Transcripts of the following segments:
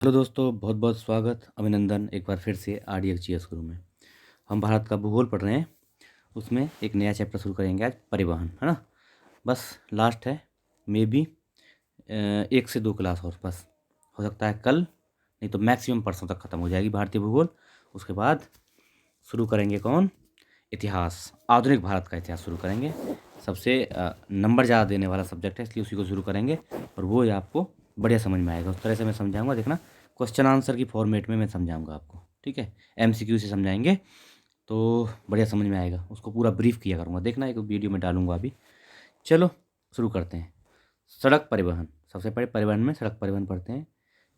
Hello दोस्तों, बहुत बहुत स्वागत, अभिनंदन एक बार फिर से RDX गुरु में। हम भारत का भूगोल पढ़ रहे हैं। उसमें एक नया चैप्टर शुरू करेंगे आज, परिवहन, है ना। बस लास्ट है, मे बी 1 से 2 क्लास और बस। हो सकता है कल, नहीं तो मैक्सिमम परसों तक ख़त्म हो जाएगी भारतीय भूगोल। उसके बाद शुरू करेंगे कौन? इतिहास, आधुनिक भारत का इतिहास शुरू करेंगे। सबसे नंबर ज़्यादा देने वाला सब्जेक्ट है, इसलिए उसी को शुरू करेंगे और वो आपको बढ़िया समझ में आएगा। उस तरह से मैं समझाऊंगा, देखना क्वेश्चन आंसर की फॉर्मेट में मैं समझाऊंगा आपको, ठीक है। MCQ से समझाएंगे तो बढ़िया समझ में आएगा। उसको पूरा ब्रीफ किया करूँगा, देखना एक वीडियो में डालूंगा अभी। चलो शुरू करते हैं। सड़क परिवहन, सबसे पहले परिवहन में सड़क परिवहन पढ़ते हैं।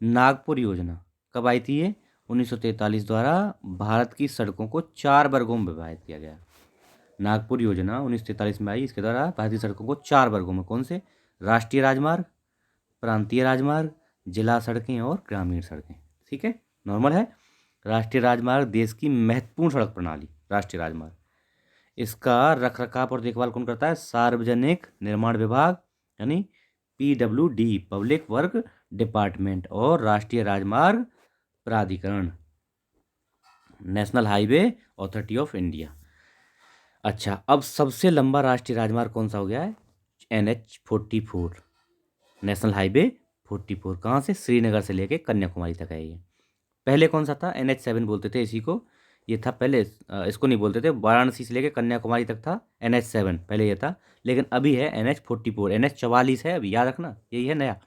नागपुर योजना कब आई थी? ये 1943 द्वारा भारत की सड़कों को 4 वर्गों में विभाजित किया गया। नागपुर योजना 1943 में आई। इसके द्वारा भारतीय सड़कों को 4 वर्गों में, कौन से? राष्ट्रीय राजमार्ग, प्रांतीय राजमार्ग, जिला सड़कें और ग्रामीण सड़कें। ठीक है, नॉर्मल है। राष्ट्रीय राजमार्ग देश की महत्वपूर्ण सड़क प्रणाली, राष्ट्रीय राजमार्ग। इसका रखरखाव और देखभाल कौन करता है? सार्वजनिक निर्माण विभाग यानी PWD, पब्लिक वर्क डिपार्टमेंट, और राष्ट्रीय राजमार्ग प्राधिकरण, national highway authority of India. अच्छा, अब सबसे लंबा राष्ट्रीय राजमार्ग कौन सा हो गया है? NH44, national highway 44। कहाँ से? श्रीनगर से लेके कन्याकुमारी तक है ये। पहले कौन सा था? NH7 बोलते थे इसी को। ये था पहले, इसको नहीं बोलते थे। वाराणसी से लेके कन्याकुमारी तक था NH7, पहले ये था। लेकिन अभी है NH44, NH44 है अभी, याद रखना, यही है नया।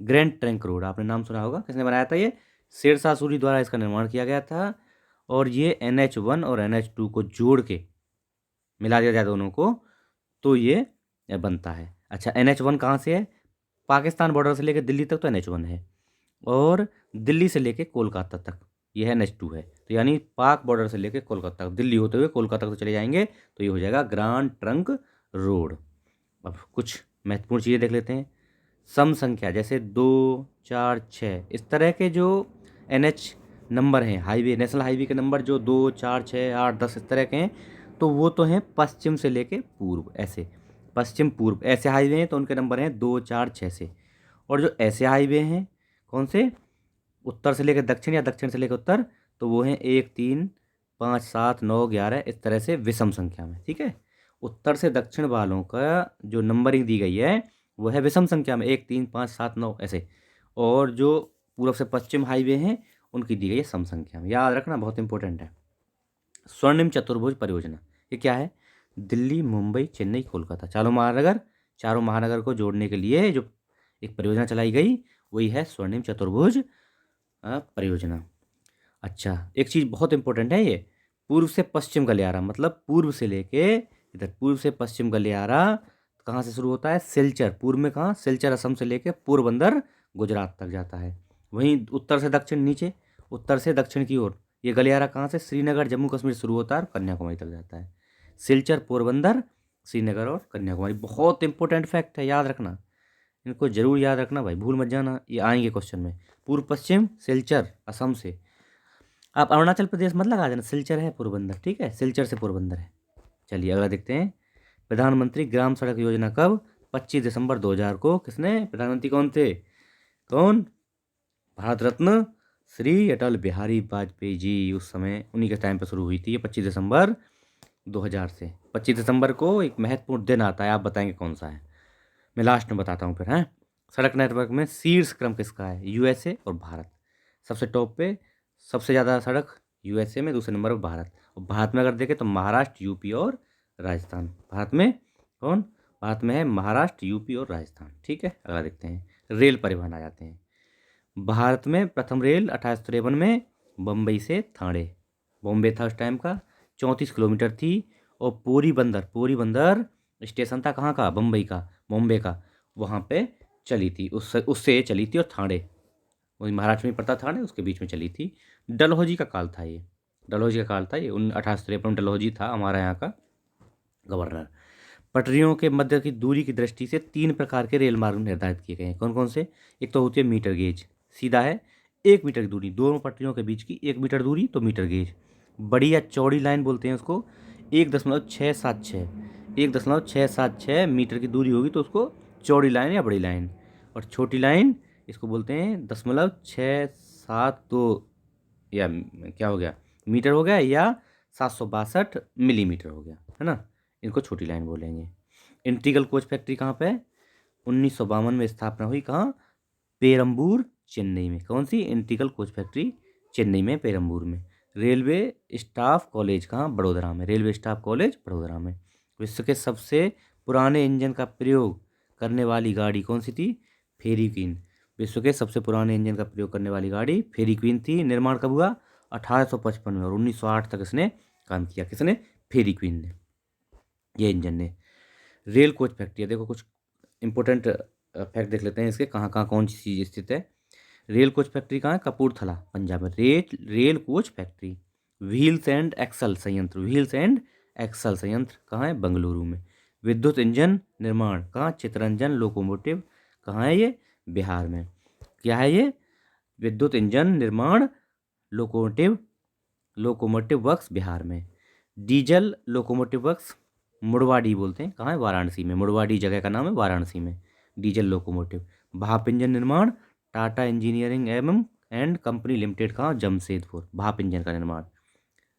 ग्रैंड ट्रंक रोड, आपने नाम सुना होगा। किसने बनाया था ये? शेरशाह सूरी द्वारा इसका निर्माण किया गया था। और ये NH1 और NH2 को जोड़ के मिला दिया जाए दोनों को तो ये बनता है। अच्छा, NH1 कहाँ से है? पाकिस्तान बॉर्डर से लेकर दिल्ली तक तो NH1 है, और दिल्ली से लेकर कोलकाता तक ये है NH2 है। तो यानी पाक बॉर्डर से लेकर कोलकाता तक, दिल्ली होते हुए कोलकाता तक तो चले जाएंगे, तो ये हो जाएगा ग्रांड ट्रंक रोड। अब कुछ महत्वपूर्ण चीज़ें देख लेते हैं। सम संख्या जैसे 2, 4, 6, इस तरह के जो NH नंबर हैं, हाईवे, नेशनल हाईवे के नंबर जो 2, 4, 6, 8, 10 इस तरह के हैं, तो वो तो हैं पश्चिम से लेके पूर्व, ऐसे पश्चिम पूर्व ऐसे हाईवे हैं, तो उनके नंबर हैं 2, 4, 6 से। और जो ऐसे हाईवे हैं, कौन से? उत्तर से लेकर दक्षिण या दक्षिण से लेकर उत्तर, तो वो हैं 1, 3, 5, 7, 9, 11, इस तरह से विषम संख्या में। ठीक है, उत्तर से दक्षिण वालों का जो नंबरिंग दी गई है वो है विषम संख्या में, 1, 3, 5, 7, 9 ऐसे। और जो पूर्व से पश्चिम हाईवे हैं उनकी दी गई है सम संख्या में, याद रखना, बहुत इंपॉर्टेंट है। स्वर्णिम चतुर्भुज परियोजना, ये क्या है? दिल्ली, मुंबई, चेन्नई, कोलकाता, चारों महानगर को जोड़ने के लिए जो एक परियोजना चलाई गई वही है स्वर्णिम चतुर्भुज परियोजना। अच्छा, एक चीज़ बहुत इंपॉर्टेंट है ये, पूर्व से पश्चिम गलियारा, मतलब पूर्व से लेके इधर, पूर्व से पश्चिम गलियारा कहाँ से शुरू होता है? सिलचर, पूर्व में कहाँ? सिलचर असम से लेके पोरबंदर गुजरात तक जाता है। वहीं उत्तर से दक्षिण नीचे, उत्तर से दक्षिण की ओर ये गलियारा कहाँ से? श्रीनगर जम्मू कश्मीर शुरू होता है और कन्याकुमारी तक जाता है। सिलचर, पोरबंदर, श्रीनगर और कन्याकुमारी। बहुत इंपॉर्टेंट फैक्ट है, याद रखना, इनको जरूर याद रखना भाई, भूल मत जाना, ये आएंगे क्वेश्चन में। पूर्व पश्चिम सिलचर असम से, आप अरुणाचल प्रदेश मत लगा देना, सिलचर है पोरबंदर, ठीक है, सिलचर से पोरबंदर है। चलिए अगला देखते हैं। प्रधानमंत्री ग्राम सड़क योजना कब? 25 दिसंबर 2000 को। किसने? प्रधानमंत्री कौन थे? कौन? भारत रत्न श्री अटल बिहारी वाजपेयी जी, उस समय उन्हीं के टाइम पर शुरू हुई थी ये, 25 दिसंबर 2000 से। 25 दिसंबर को एक महत्वपूर्ण दिन आता है, आप बताएंगे कौन सा है? मैं लास्ट में बताता हूँ फिर, हैं। सड़क नेटवर्क में शीर्ष क्रम किसका है? USA और भारत। सबसे टॉप पे सबसे ज़्यादा सड़क USA में, दूसरे नंबर पर भारत। और भारत में अगर देखें तो महाराष्ट्र, यूपी और राजस्थान। भारत में कौन? भारत में है महाराष्ट्र, यूपी और राजस्थान। ठीक है, अगला देखते हैं। रेल परिवहन आ जाते हैं। भारत में प्रथम रेल 1853 में बम्बई से ठाणे, बॉम्बे था उस टाइम का, 34 किलोमीटर थी। और पोरी बंदर स्टेशन था कहाँ का? बम्बई का, बॉम्बे का, वहाँ पे चली थी, उससे चली थी। और ठाणे वही महाराष्ट्र में पड़ता, ठाणे उसके बीच में चली थी। डलहौजी का काल था ये, डलहौजी का काल था ये, 1853 डलहौजी था हमारा यहाँ का गवर्नर। पटरियों के मध्य की दूरी की दृष्टि से 3 प्रकार के रेल मार्ग निर्धारित किए गए हैं। कौन कौन से? एक तो होती है मीटर गेज, सीधा है, 1 मीटर की दूरी, दोनों पटरियों के बीच की 1 मीटर दूरी तो मीटर गेज। बड़ी या चौड़ी लाइन बोलते हैं उसको, 1,676 मीटर की दूरी होगी तो उसको चौड़ी लाइन या बड़ी लाइन। और छोटी लाइन इसको बोलते हैं 0.672 या क्या हो गया, मीटर हो गया, या 762 मिलीमीटर हो गया, है ना। इनको छोटी लाइन बोलेंगे। इंटीग्रल कोच फैक्ट्री कहाँ पे है? 1952 में स्थापना हुई। कहाँ? पेरम्बूर, चेन्नई में। कौन सी? इंटीग्रल कोच फैक्ट्री चेन्नई में, पेरम्बूर में। रेलवे स्टाफ कॉलेज कहाँ? बड़ोदरा में। रेलवे स्टाफ कॉलेज बड़ोदरा में। विश्व के सबसे पुराने इंजन का प्रयोग करने वाली गाड़ी कौन सी थी? फेरी क्वीन। विश्व के सबसे पुराने इंजन का प्रयोग करने वाली गाड़ी फेरी क्वीन थी। निर्माण कब हुआ? 1855 में, और 1908 तक इसने काम किया। किसने? फेरी क्वीन ने, ये इंजन ने। रेल कोच फैक्ट्री है, देखो कुछ इंपॉर्टेंट फैक्ट देख लेते हैं इसके, कहाँ कहाँ कौन सी चीज़ स्थित है। रेल कोच फैक्ट्री कहाँ है? कपूरथला, पंजाब में। Rail coach factory. Wheels and axle संयंत्र, व्हील्स एंड एक्सल संयंत्र कहाँ है? बेंगलुरु में। विद्युत इंजन निर्माण कहाँ? चितरंजन लोकोमोटिव कहाँ है? ये बिहार में। क्या है ये? विद्युत इंजन निर्माण लोकोमोटिव लोकोमोटिव वर्क्स बिहार में। डीजल लोकोमोटिव वर्क्स मुड़वाडी बोलते हैं, कहाँ है? वाराणसी में। मुड़वाडी जगह का नाम है, वाराणसी में। Diesel locomotive. भाप इंजन निर्माण टाटा इंजीनियरिंग एवं एंड कंपनी लिमिटेड, कहाँ? जमशेदपुर। भाप इंजन का निर्माण।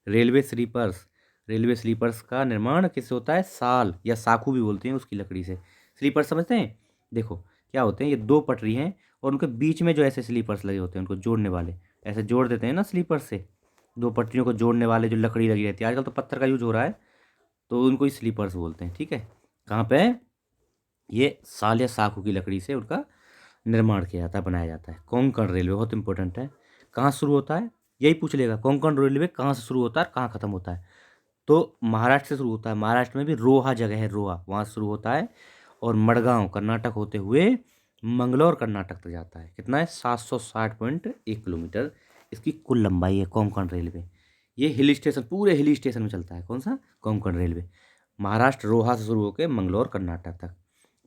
रेलवे स्लीपर्स, रेलवे स्लीपर्स का निर्माण किससे होता है? साल या साखू भी बोलते हैं उसकी लकड़ी से। स्लीपर समझते हैं? देखो क्या होते हैं, ये दो पटरी हैं और उनके बीच में जो ऐसे स्लीपर्स लगे होते हैं, उनको जोड़ने वाले, ऐसे जोड़ देते हैं ना स्लीपर से। दो पटरियों को जोड़ने वाले जो लकड़ी लगी रहती है, आजकल तो पत्थर का यूज हो रहा है, तो उनको ही स्लीपर्स बोलते हैं। ठीक है, कहाँ पे है? ये साल या साखू की लकड़ी से उनका निर्माण किया जाता है, बनाया जाता है। कोंकण रेलवे बहुत इंपॉर्टेंट है, कहाँ शुरू होता है? यही पूछ लेगा, कोंकण रेलवे कहाँ से शुरू होता है, कहाँ खत्म होता है? तो महाराष्ट्र से शुरू होता है। महाराष्ट्र में भी रोहा जगह है, रोहा, वहाँ से शुरू होता है, और मडगांव कर्नाटक होते हुए मंगलौर कर्नाटक तक जाता है। कितना है? 760.1 किलोमीटर इसकी कुल लंबाई है कोंकण रेलवे। ये हिल स्टेशन, पूरे हिल स्टेशन में चलता है। कौन सा? कोंकण रेलवे। महाराष्ट्र रोहा से शुरू होकर मंगलौर कर्नाटक तक।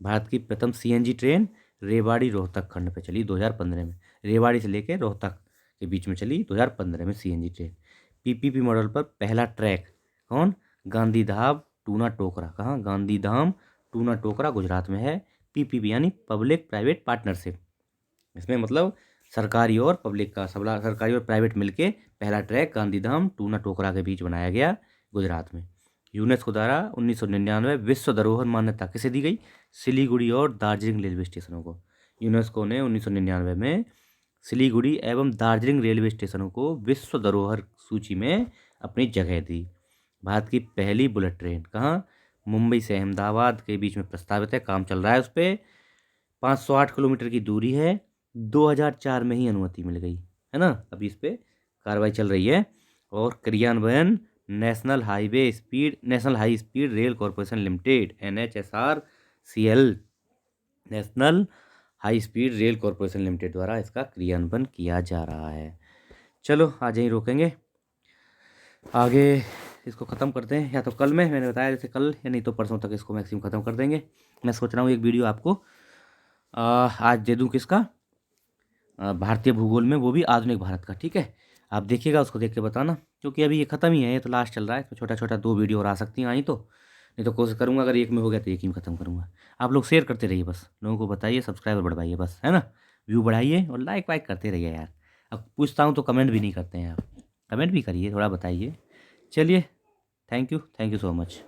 भारत की प्रथम सीएनजी ट्रेन रेवाड़ी रोहतक खंड पे चली 2015 में। रेवाड़ी से लेकर रोहतक के बीच में चली 2015 में सीएनजी ट्रेन। पीपीपी मॉडल पर पहला ट्रैक कौन? गांधीधाम टूना टोकरा, कहाँ? गांधीधाम टूना टोकरा गुजरात में है। पीपीपी यानी पब्लिक प्राइवेट पार्टनरशिप, इसमें मतलब सरकारी और पब्लिक का, सब सरकारी और प्राइवेट मिलके पहला ट्रैक गांधीधाम टूना टोकरा के बीच बनाया गया गुजरात में। यूनेस्को द्वारा 1999 विश्व धरोहर मान्यता किसे दी गई? सिलीगुड़ी और दार्जिलिंग रेलवे स्टेशनों को। यूनेस्को ने 1999 में सिलीगुड़ी एवं दार्जिलिंग रेलवे स्टेशनों को विश्व धरोहर सूची में अपनी जगह दी। भारत की पहली बुलेट ट्रेन कहाँ? मुंबई से अहमदाबाद के बीच में प्रस्तावित है, काम चल रहा है उस पर। 508 किलोमीटर की दूरी है। 2004 में ही अनुमति मिल गई है ना, अभी इस पर कार्रवाई चल रही है। और क्रियान्वयन national high speed rail corporation limited, NHSRCL, national high speed rail corporation limited द्वारा इसका क्रियान्वयन किया जा रहा है। चलो आज यहीं रोकेंगे, आगे इसको ख़त्म करते हैं, या तो कल में, मैंने बताया जैसे कल, या नहीं तो परसों तक इसको मैक्सिमम ख़त्म कर देंगे। मैं सोच रहा हूँ एक वीडियो आपको आज दे दूँ, किसका? भारतीय भूगोल में, वो भी आधुनिक भारत का। ठीक है, आप देखिएगा, उसको देख के बताना, क्योंकि अभी ये ख़त्म ही है, ये तो लास्ट चल रहा है, तो छोटा छोटा 2 वीडियो और आ सकती हैं, आई तो, नहीं तो कोशिश करूँगा अगर एक में हो गया तो एक ही में ख़त्म करूँगा। आप लोग शेयर करते रहिए, बस लोगों को बताइए, सब्सक्राइबर बढ़वाइए, बस, है ना, व्यू बढ़ाइए और लाइक वाइक करते रहिए यार। अब पूछता हूँ तो कमेंट भी नहीं करते हैं आप, कमेंट भी करिए, थोड़ा बताइए। चलिए, थैंक यू सो मच।